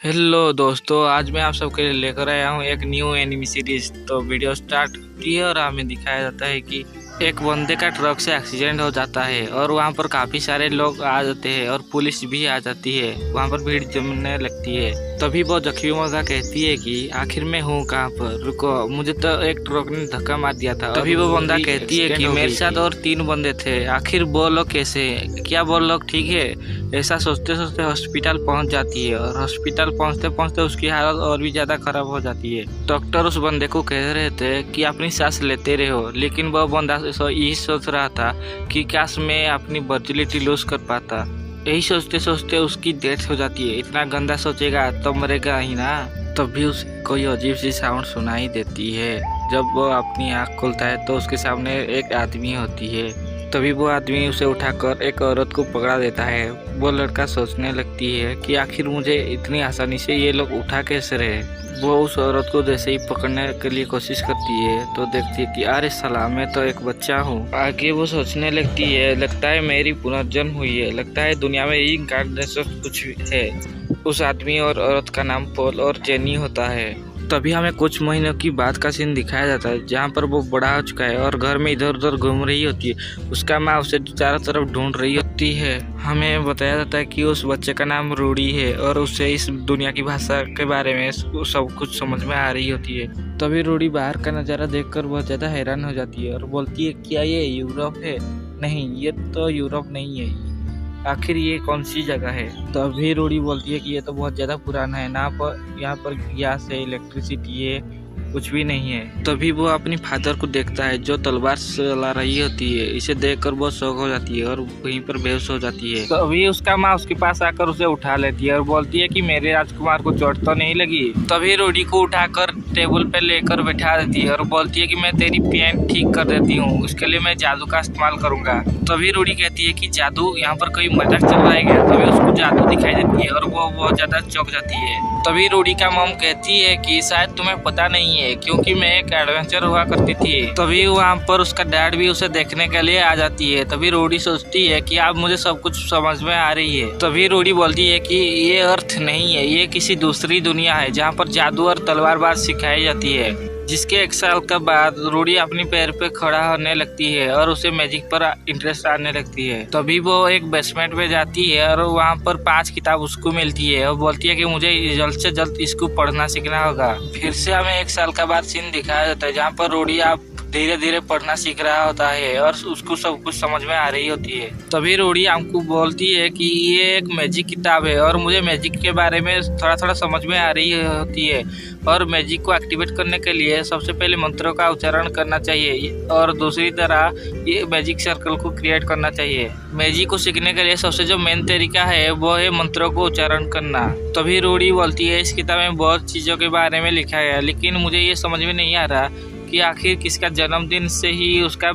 Hello दोस्तों, आज मैं आप सबके लिए लेकर आया हूँ एक न्यू एनिमी सीरीज। तो वीडियो स्टार्ट होती है और हमें दिखाया जाता है कि एक बंदे का ट्रक से एक्सीडेंट हो जाता है और वहाँ पर काफी सारे लोग आ जाते हैं और पुलिस भी आ जाती है। वहाँ पर भीड़ जमने लगती है। तभी वो जख्मी मुर्गा कहती है कि आखिर मैं हूँ कहाँ पर, रुको, मुझे तो एक ट्रक ने धक्का मार दिया था। तभी वो बंदा कहती है कि मेरे साथ और 3 बंदे थे, आखिर वो लोग कैसे, क्या वो लोग ठीक है? ऐसा सोचते सोचते हॉस्पिटल पहुंच जाती है और हॉस्पिटल पहुंचते पहुंचते उसकी हालत और भी ज्यादा खराब हो जाती है। डॉक्टर उस बंदे को कह रहे थे कि अपनी सांस लेते रहो, लेकिन वह बंदा यही सोच रहा था कि काश मैं अपनी वर्जिलिटी लूज कर पाता। यही सोचते सोचते उसकी डेथ हो जाती है। इतना गंदा सोचेगा तो मरेगा ही ना। तभी उसे कोई अजीब सी साउंड सुनाई देती है। जब वो अपनी आँख खोलता है तो उसके सामने एक आदमी होती है। तभी वो आदमी उसे उठाकर एक औरत को पकड़ा देता है। वो लड़का सोचने लगती है कि आखिर मुझे इतनी आसानी से ये लोग उठा कैसे रहे। वो उस औरत को जैसे ही पकड़ने के लिए कोशिश करती है तो देखती है कि अरे साला, मैं तो एक बच्चा हूँ। आगे वो सोचने लगती है, लगता है मेरी पुनर्जन्म हुई है, लगता है दुनिया में रीइंकार्नेशन कुछ है। उस आदमी और औरत का नाम पॉल और जेनी होता है। तभी हमें कुछ महीनों की बात का सीन दिखाया जाता है जहाँ पर वो बड़ा हो चुका है और घर में इधर उधर घूम रही होती है। उसका माँ उसे चारों तरफ ढूंढ रही होती है। हमें बताया जाता है कि उस बच्चे का नाम रूडी है और उसे इस दुनिया की भाषा के बारे में सब कुछ समझ में आ रही होती है। तभी रूडी बाहर का नज़ारा देखकर बहुत ज़्यादा हैरान हो जाती है और बोलती है, क्या ये यूरोप है? नहीं, ये तो यूरोप नहीं है, आखिर ये कौन सी जगह है? तभी रूडी बोलती है कि ये तो बहुत ज़्यादा पुराना है ना, पर यहाँ पर गैस है, इलेक्ट्रिसिटी है, कुछ भी नहीं है। तभी वो अपनी फादर को देखता है जो तलवार चला रही होती है। इसे देखकर बहुत शौक हो जाती है और वहीं पर बेहोश हो जाती है। तभी उसका माँ उसके पास आकर उसे उठा लेती है और बोलती है कि मेरे राजकुमार को चोट तो नहीं लगी। तभी रूडी को उठाकर टेबल पे लेकर बैठा देती है और बोलती है कि मैं तेरी पेन ठीक कर देती हूँ, उसके लिए मैं जादू का इस्तेमाल करूंगा। तभी रूडी कहती है कि जादू, यहाँ पर कोई मजाक चल रहा है क्या? तभी उसको जादू दिखाई देती है और वो बहुत ज्यादा चौंक जाती है। तभी रूडी का मॉम कहती है कि शायद तुम्हें पता नहीं है, क्योंकि मैं एक एडवेंचर हुआ करती थी। तभी वहाँ पर उसका डैड भी उसे देखने के लिए आ जाती है। तभी रूडी सोचती है कि अब मुझे सब कुछ समझ में आ रही है। तभी रूडी बोलती है कि ये अर्थ नहीं है, ये किसी दूसरी दुनिया है जहाँ पर जादू और तलवारबाज सिखाई जाती है। जिसके 1 साल के बाद रूडी अपने पैर पे खड़ा होने लगती है और उसे मैजिक पर इंटरेस्ट आने लगती है। तभी वो एक बेसमेंट में जाती है और वहाँ पर 5 किताब उसको मिलती है और बोलती है कि मुझे जल्द से जल्द इसको पढ़ना सीखना होगा। फिर से हमें 1 साल का बाद सीन दिखाया जाता है जहाँ पर रूडी आप धीरे धीरे पढ़ना सीख रहा होता है और उसको सब कुछ समझ में आ रही होती है। तभी रूडी हमको बोलती है कि ये एक मैजिक किताब है और मुझे मैजिक के बारे में थोड़ा थोड़ा समझ में आ रही होती है और मैजिक को एक्टिवेट करने के लिए सबसे पहले मंत्रों का उच्चारण करना चाहिए और दूसरी तरह ये मैजिक सर्कल को क्रिएट करना चाहिए। मैजिक को सीखने के लिए सबसे जो मेन तरीका है वो है मंत्रों को उच्चारण करना। तभी रूडी बोलती है, इस किताब में बहुत चीज़ों के बारे में लिखा है, लेकिन मुझे ये समझ में नहीं आ रहा कि आखिर किसका जन्मदिन से ही उसका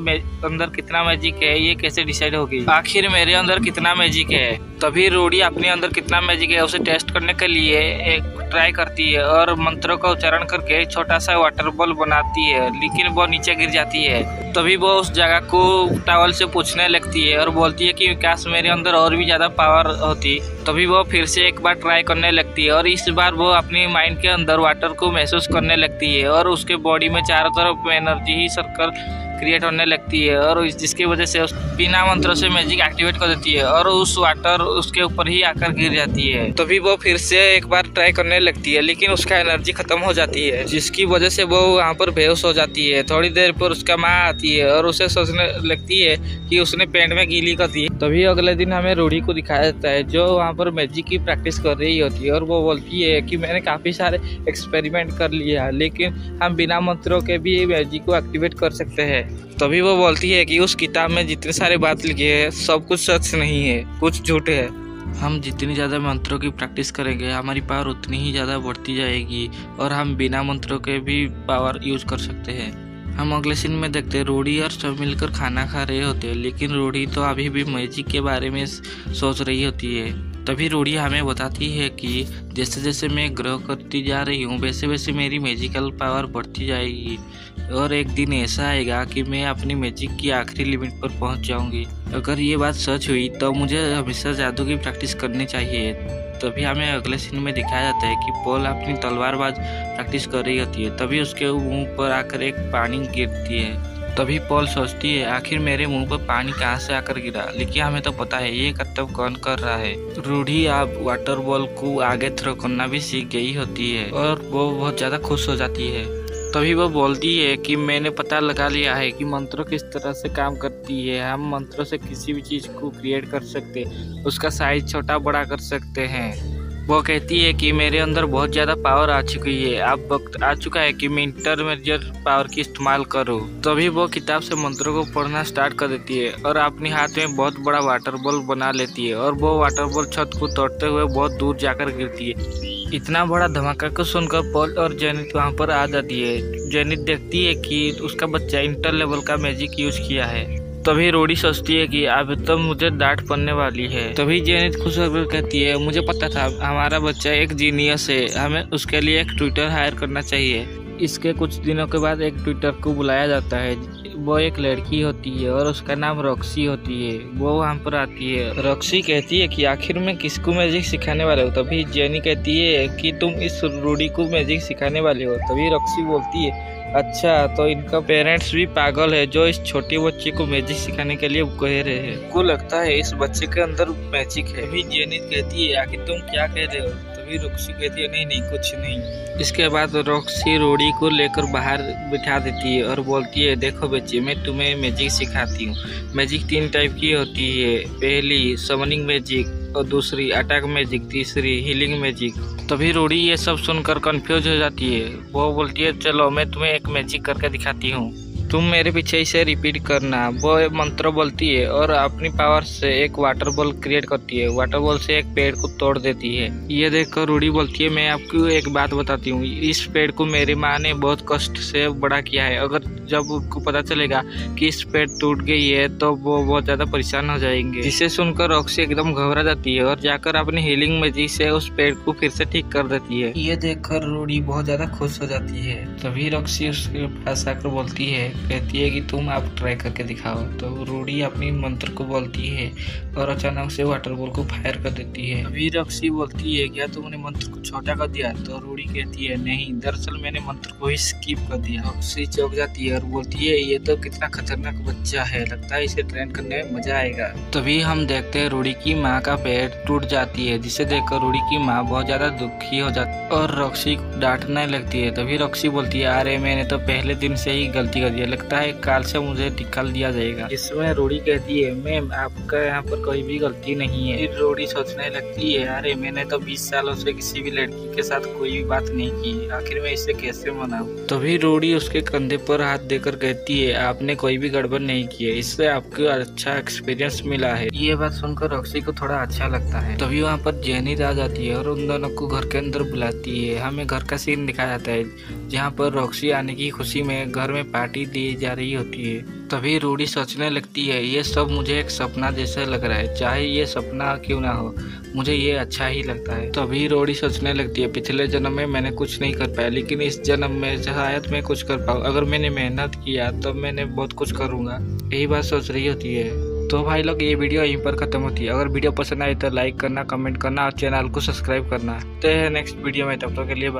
अंदर कितना मैजिक है ये कैसे डिसाइड होगी, आखिर मेरे अंदर कितना मैजिक है। तभी रूडी अपने अंदर कितना मैजिक है उसे टेस्ट करने के लिए एक ट्राई करती है और मंत्रों का उच्चारण करके छोटा सा वाटर बॉल बनाती है, लेकिन वो नीचे गिर जाती है। तभी वो उस जगह को टॉवल से पूछने लगती है और बोलती है कि काश मेरे अंदर और भी ज्यादा पावर होती। तभी वो फिर से एक बार ट्राई करने लगती है और इस बार वो अपनी माइंड के अंदर वाटर को महसूस करने लगती है और उसके बॉडी में चारों तरफ एनर्जी ही सर्कल क्रिएट होने लगती है और जिसकी वजह से बिना मंत्रों से मैजिक एक्टिवेट कर देती है और उस वाटर उसके ऊपर ही आकर गिर जाती है। तभी वो फिर से एक बार ट्राई करने लगती है, लेकिन उसका एनर्जी खत्म हो जाती है, जिसकी वजह से वो वहाँ पर बेहोश हो जाती है। थोड़ी देर पर उसका माँ आती है और उसे सोचने लगती है कि उसने पेंट में गीली कर दी। तभी अगले दिन हमें रूडी को दिखाया जाता है जो वहाँ पर मैजिक की प्रैक्टिस कर रही होती है और वो बोलती है कि मैंने काफ़ी सारे एक्सपेरिमेंट कर लिया, लेकिन हम बिना मंत्रों के भी मैजिक को एक्टिवेट कर सकते हैं। तभी वो बोलती है कि उस किताब में जितने सारे बात लिखी है सब कुछ सच नहीं है, कुछ झूठ है। हम जितनी ज़्यादा मंत्रों की प्रैक्टिस करेंगे हमारी पावर उतनी ही ज़्यादा बढ़ती जाएगी और हम बिना मंत्रों के भी पावर यूज कर सकते हैं। हम अगले सीन में देखते हैं रूडी और सब मिलकर खाना खा रहे होते हैं, लेकिन रूडी तो अभी भी मैजिक के बारे में सोच रही होती है। तभी रूडी हमें बताती है कि जैसे जैसे मैं ग्रो करती जा रही हूँ वैसे वैसे मेरी मैजिकल पावर बढ़ती जाएगी और एक दिन ऐसा आएगा कि मैं अपनी मैजिक की आखिरी लिमिट पर पहुँच जाऊँगी। अगर ये बात सच हुई तो मुझे हमेशा जादू की प्रैक्टिस करनी चाहिए। तभी हमें अगले सीन में दिखाया जाता है कि पॉल अपनी तलवारबाज प्रैक्टिस कर रही होती है। तभी उसके मुंह पर आकर एक पानी गिरती है। तभी पॉल सोचती है आखिर मेरे मुंह पर पानी कहाँ से आकर गिरा, लेकिन हमें तो पता है ये कर्तव्य कौन कर रहा है। रूडी अब वाटर बॉल को आगे थ्रो करना भी सीख गई होती है और वो बहुत ज्यादा खुश हो जाती है। तभी वो बोलती है कि मैंने पता लगा लिया है कि मंत्रों किस तरह से काम करती है। हम मंत्रों से किसी भी चीज को क्रिएट कर सकते, उसका साइज छोटा बड़ा कर सकते हैं। वो कहती है कि मेरे अंदर बहुत ज़्यादा पावर आ चुकी है, अब वक्त आ चुका है कि मैं इंटरमीडिएट पावर की इस्तेमाल करूं। तभी वो किताब से मंत्रों को पढ़ना स्टार्ट कर देती है और अपने हाथ में बहुत बड़ा वाटर बॉल बना लेती है और वो वाटर बॉल छत को तोड़ते हुए बहुत दूर जाकर गिरती है। इतना बड़ा धमाका को सुनकर पॉल और जेनिथ वहाँ पर आ जाती है। जेनिथ देखती है कि उसका बच्चा इंटर लेवल का मैजिक यूज किया है। तभी रूडी सोचती है कि अब तो मुझे डांट पड़ने वाली है। तभी जेनिथ खुश होकर कहती है मुझे पता था हमारा बच्चा एक जीनियस है, हमें उसके लिए एक ट्विटर हायर करना चाहिए। इसके कुछ दिनों के बाद एक ट्विटर को बुलाया जाता है। वो एक लड़की होती है और उसका नाम रॉक्सी होती है। वो वहाँ पर आती है। रॉक्सी कहती है कि आखिर में किसको मैजिक सिखाने वाले हो। तभी जेनी कहती है कि तुम इस रूडी को मैजिक सिखाने वाले हो। तभी रॉक्सी बोलती है अच्छा तो इनका पेरेंट्स भी पागल है जो इस छोटे बच्चे को मैजिक सिखाने के लिए कह रहे हैं। को लगता है इस बच्चे के अंदर मैजिक है। तभी जेनिथ कहती है आखिर तुम क्या कह रहे हो। तभी रॉक्सी कहती है नहीं कुछ नहीं। इसके बाद रॉक्सी रूडी को लेकर बाहर बिठा देती है और बोलती है देखो बच्चे मैं तुम्हें मैजिक सिखाती हूँ। मैजिक 3 टाइप की होती है, पहली समनिंग मैजिक और दूसरी अटैक मैजिक, तीसरी हीलिंग मैजिक। तभी रूडी ये सब सुनकर कंफ्यूज हो जाती है। वो बोलती है चलो मैं तुम्हें एक मैजिक करके दिखाती हूँ, तुम मेरे पीछे इसे रिपीट करना। वो मंत्र बोलती है और अपनी पावर से एक वाटर बॉल क्रिएट करती है। वाटर बॉल से एक पेड़ को तोड़ देती है। ये देखकर रूडी बोलती है मैं आपको एक बात बताती हूँ, इस पेड़ को मेरी माँ ने बहुत कष्ट से बड़ा किया है। अगर जब उनको पता चलेगा कि इस पेड़ टूट गई है तो वो बहुत ज्यादा परेशान हो जाएंगे। जिसे सुनकर रॉक्सी एकदम घबरा जाती है और जाकर अपनी हीलिंग मैजिक से उस पेड़ को फिर से ठीक कर देती है। ये देखकर रूडी बहुत ज्यादा खुश हो जाती है। तभी रॉक्सी उसके पास आकर बोलती है, कहती है कि तुम आप ट्राई करके दिखाओ। तो रूडी अपनी मंत्र को बोलती है और अचानक से वाटर बॉल को फायर कर देती है। अभी रॉक्सी बोलती है क्या तुमने मंत्र को छोटा कर दिया। तो रूडी कहती है नहीं, दरअसल मैंने मंत्र को ही स्किप कर दिया। रॉक्सी चौंक जाती है और बोलती है ये तो कितना खतरनाक बच्चा है, लगता है इसे ट्रेन करने में मजा आएगा। तभी हम देखते हैं रूडी की माँ का पैर टूट जाती है, जिसे देखकर रूडी की माँ बहुत ज्यादा दुखी हो जाती है और रॉक्सी डांटने लगती है। तभी रॉक्सी बोलती है अरे मैंने तो पहले दिन से ही गलती कर दिया, लगता है काल से मुझे निकाल दिया जाएगा। जिसमें रूडी कहती है मैम आपका यहाँ पर कोई भी गलती नहीं है। फिर रूडी सोचने लगती है अरे मैंने तो 20 सालों से किसी भी लड़की के साथ कोई भी बात नहीं की, आखिर मैं इसे कैसे मनाऊं। तभी रूडी उसके कंधे पर हाथ देकर कहती है आपने कोई भी गड़बड़ नहीं की है, इससे आपको अच्छा एक्सपीरियंस मिला है। ये बात सुनकर रॉक्सी को थोड़ा अच्छा लगता है। तभी वहाँ पर जेनिथ आ जाती है और उन दोनों को घर के अंदर बुलाती है। हमें घर का सीन दिखाया जाता है जहाँ पर रॉक्सी आने की खुशी में घर में पार्टी दी जा रही होती है। तभी रूडी सोचने लगती है ये सब मुझे एक सपना जैसा लग रहा है, चाहे ये सपना क्यों ना हो मुझे ये अच्छा ही लगता है। तभी रूडी सोचने लगती है पिछले जन्म में मैंने कुछ नहीं कर पाया, लेकिन इस जन्म में शायद मैं कुछ कर पाऊँ। अगर मैंने मेहनत किया तो मैंने बहुत कुछ करूँगा, यही बात सोच रही होती है। तो भाई लोग ये वीडियो यहीं पर खत्म होती है। अगर वीडियो पसंद आए तो लाइक करना, कमेंट करना और चैनल को सब्सक्राइब करना। तो नेक्स्ट वीडियो में, तब तक के लिए बाय।